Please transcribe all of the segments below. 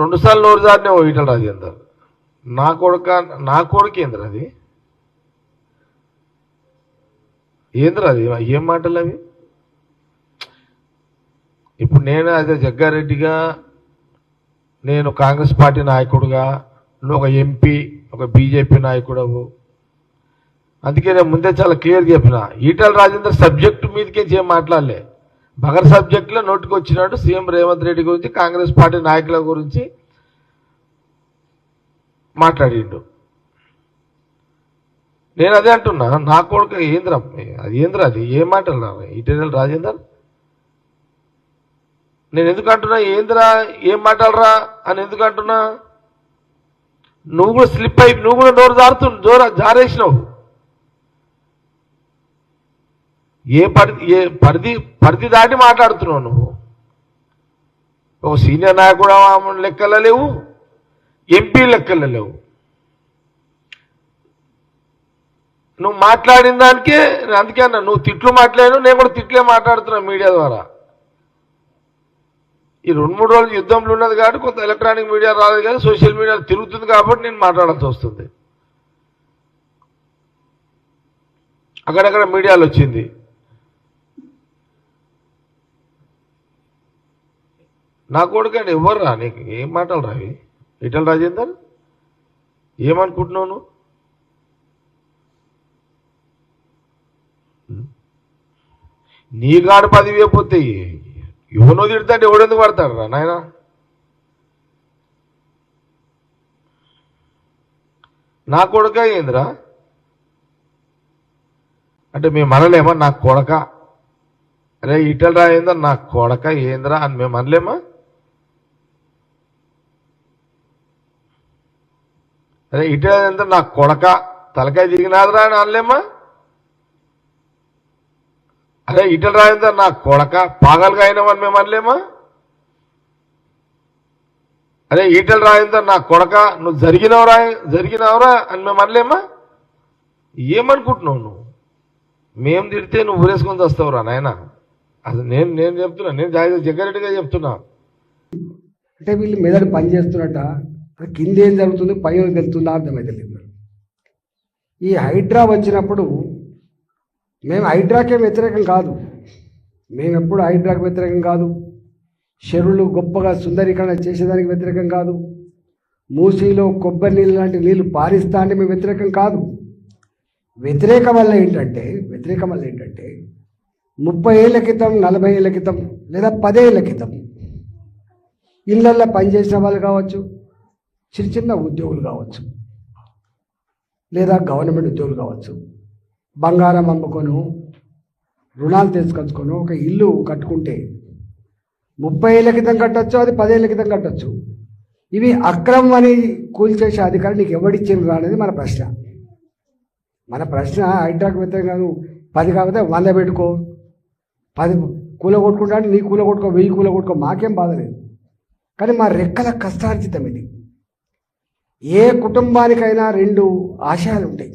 రెండుసార్లు నోరు జారినే ఈటల రాజేందర్ నా కొడుకు ఏంద్ర అది ఏంద్ర అది ఏం మాటలు అవి. ఇప్పుడు నేను అదే జగ్గారెడ్డిగా, నేను కాంగ్రెస్ పార్టీ నాయకుడుగా, నువ్వు ఒక ఎంపీ, ఒక బీజేపీ నాయకుడవు. అందుకే నేను ముందే చాలా క్లియర్గా చెప్పిన, ఈటల రాజేందర్ సబ్జెక్టు మీదకేం ఏం మాట్లాడలే. బగర్ సబ్జెక్టులో నోటికి వచ్చినట్టు సీఎం రేవంత్ రెడ్డి గురించి, కాంగ్రెస్ పార్టీ నాయకుల గురించి మాట్లాడిండు. నేను అదే అంటున్నా, నా కొడుకు ఏంద్ర అది ఏం మాటలు ఈటల రాజేందర్. నేను ఎందుకు అంటున్నా ఏంద్రా ఏం మాట్లాడరా అని ఎందుకు అంటున్నా, నువ్వు కూడా స్లిప్ అయి నువ్వు కూడా నోరు జారేసినావు. ఏ పరిధి దాటి మాట్లాడుతున్నావు నువ్వు. ఒక సీనియర్ నాయకుడు లెక్కల్లో లేవు, ఎంపీ లెక్కల్లో లేవు. నువ్వు మాట్లాడిన దానికే అందుకే అన్నా, నువ్వు తిట్లు మాట్లాడాను, నేను కూడా తిట్లే మాట్లాడుతున్నా మీడియా ద్వారా. ఈ 2-3 రోజులు యుద్ధంలో ఉన్నది కాబట్టి కొంత ఎలక్ట్రానిక్ మీడియా రాలేదు, కానీ సోషల్ మీడియా తిరుగుతుంది కాబట్టి నేను మాట్లాడాల్సి వస్తుంది. అక్కడక్కడ మీడియాలో వచ్చింది. నా కొడుకండి ఎవరు రా, నీకు ఏం మాటలు రావి ఈటల రాజేందర్, ఏమనుకుంటున్నావు నువ్వు? నీ కాడు 10 వేయపోతాయి, ఎవనో తిడతాంటే ఎవడెందుకు పడతాడు రా నాయన. నా కొడుక ఏందిరా అంటే మేము అనలేమా నా కొడక, అరే ఈటల రాజేందర్ నా కొడక ఏందిరా అని మేము అనలేమా? అరే ఈటల రాజేందర్ నా కొడక తలకాయ తిరిగినాదిరా అని అనలేమా? అరే ఈటల రాజేందర్ నా కొడక పాగలుగా అయినామని మేము అనలేమా? అరే ఈటల రాజేందర్ నా కొడక నువ్వు జరిగినవరా అని మేము అనలేమా? ఏమనుకుంటున్నావు నువ్వు? మేము తిడితే నువ్వు ఊరేసుకొని వస్తావురా నాయన. అసలు నేను చెప్తున్నా, నేను జగ్గారెడ్డిగా చెప్తున్నా. అంటే వీళ్ళు మెదడు పని చేస్తున్నట్ట, కింద ఏం జరుగుతుంది పైన తెలుస్తుందా అర్థమైతే లేదు. ఈ హైడ్రా వచ్చినప్పుడు మేము హైడ్రాకే వ్యతిరేకం కాదు, మేము ఎప్పుడు హైడ్రాకి వ్యతిరేకం కాదు, చెరువులు గొప్పగా సుందరీకరణ చేసేదానికి వ్యతిరేకం కాదు, మూసీలో కొబ్బరి నీళ్ళు లాంటి నీళ్ళు పారిస్తా అంటే మేము వ్యతిరేకం కాదు. వ్యతిరేకం వల్ల ఏంటంటే 30 ఏళ్ల క్రితం, 40 ఏళ్ల క్రితం లేదా 10 ఏళ్ల క్రితం ఇళ్ళల్లో పనిచేసిన వాళ్ళు కావచ్చు, చిన్న ఉద్యోగులు కావచ్చు, లేదా గవర్నమెంట్ ఉద్యోగులు కావచ్చు, బంగారం అమ్ముకొని రుణాలు తీసుకొచ్చుకొని ఒక ఇల్లు కట్టుకుంటే 30 ఏళ్ల క్రితం కట్టచ్చు, అది 10 ఏళ్ల క్రితం కట్టచ్చు. ఇవి అక్రమం అని కూల్చేసే అధికారం నీకు ఎవడిచ్చిండ్రు అనేది మన ప్రశ్న. హైడ్రాక్ వ్యతిరేకంగా 10 కాకపోతే 100 పెట్టుకో, 10 కూల కొట్టుకుంటా అంటే నీ కూల కొట్టుకో, 1000 కూల కొట్టుకో, మాకేం బాధ లేదు. కానీ మా రెక్కల కష్టార్జితం ఇది. ఏ కుటుంబానికైనా 2 ఆశయాలు ఉంటాయి.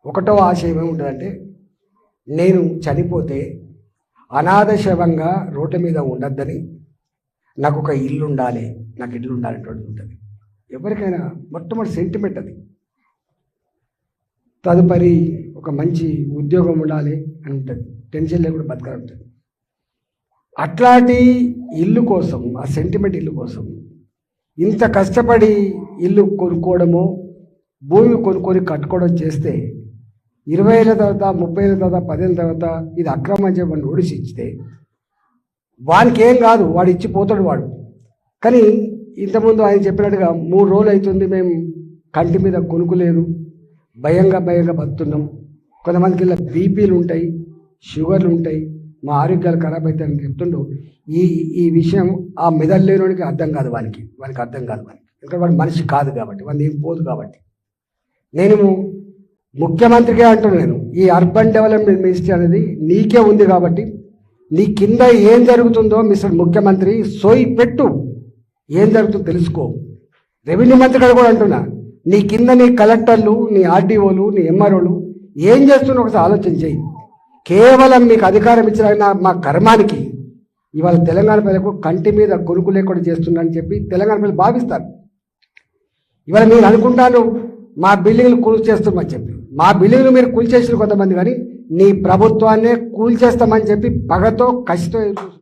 ఒకటో ఆశయం ఏముంటుందంటే, నేను చనిపోతే అనాథ శవంగా రోడ్ల మీద ఉండద్దని, నాకు ఒక ఇల్లు ఉండాలి, నాకు ఇల్లు ఉండాలనేటువంటి ఉంటుంది. ఎవరికైనా మొట్టమొదటి సెంటిమెంట్ అది. తదుపరి ఒక మంచి ఉద్యోగం ఉండాలి అని ఉంటుంది, టెన్షన్ లేకుండా బతకాలి ఉంటుంది. అట్లాంటి ఇల్లు కోసం, ఆ సెంటిమెంట్ ఇల్లు కోసం ఇంత కష్టపడి ఇల్లు కొనుక్కోవడమో భూమి కొనుక్కొని కట్టుకోవడం చేస్తే 20 ఏళ్ళ తర్వాత, 30 ఏళ్ళ తర్వాత, 10 ఏళ్ళ తర్వాత ఇది అక్రమం అని చెప్పి వాడిని ఓడిసి ఇచ్చితే వానికి ఏం కాదు, వాడు ఇచ్చిపోతాడు వాడు. కానీ ఇంతకుముందు ఆయన చెప్పినట్టుగా 3 రోజులు అవుతుంది మేము కంటి మీద కొనుక్కులేదు, భయంగా బతుకుతున్నాం. కొంతమందికి ఇలా బీపీలు ఉంటాయి, షుగర్లు ఉంటాయి, మా ఆరోగ్యాలు ఖరాబ్ అవుతాయని చెప్తుండో ఈ విషయం ఆ మెదడు లేనివాడికి అర్థం కాదు, వానికి అర్థం కాదు. ఎందుకంటే వాడు మనిషి కాదు కాబట్టి, వాడిని ఏం పోదు కాబట్టి. నేను ముఖ్యమంత్రిగా అంటున్నాను, ఈ అర్బన్ డెవలప్మెంట్ మినిస్ట్రీ అనేది నీకే ఉంది కాబట్టి నీ కింద ఏం జరుగుతుందో మిస్టర్ ముఖ్యమంత్రి సోయి పెట్టు, ఏం జరుగుతుందో తెలుసుకో. రెవెన్యూ మంత్రి గారు కూడా అంటున్నా, నీ కింద నీ కలెక్టర్లు, నీ ఆర్డీఓలు, నీ ఎంఆర్ఓలు ఏం చేస్తున్నా ఒకసారి ఆలోచన చేయి. కేవలం మీకు అధికారం ఇచ్చిన మా కర్మానికి ఇవాళ తెలంగాణ ప్రజలకు కంటి మీద కొనుక్కు లేకుండా చేస్తున్నారని చెప్పి తెలంగాణ ప్రజలు భావిస్తారు. ఇవాళ మీరు అనుకుంటాను మా బిల్డింగ్లు కూల్చేస్తామని చెప్పి, మా బిల్డింగ్లు మీరు కూల్చేసిన కొంతమంది, కానీ నీ ప్రభుత్వాన్నే కూల్చేస్తామని చెప్పి పగతో కసితో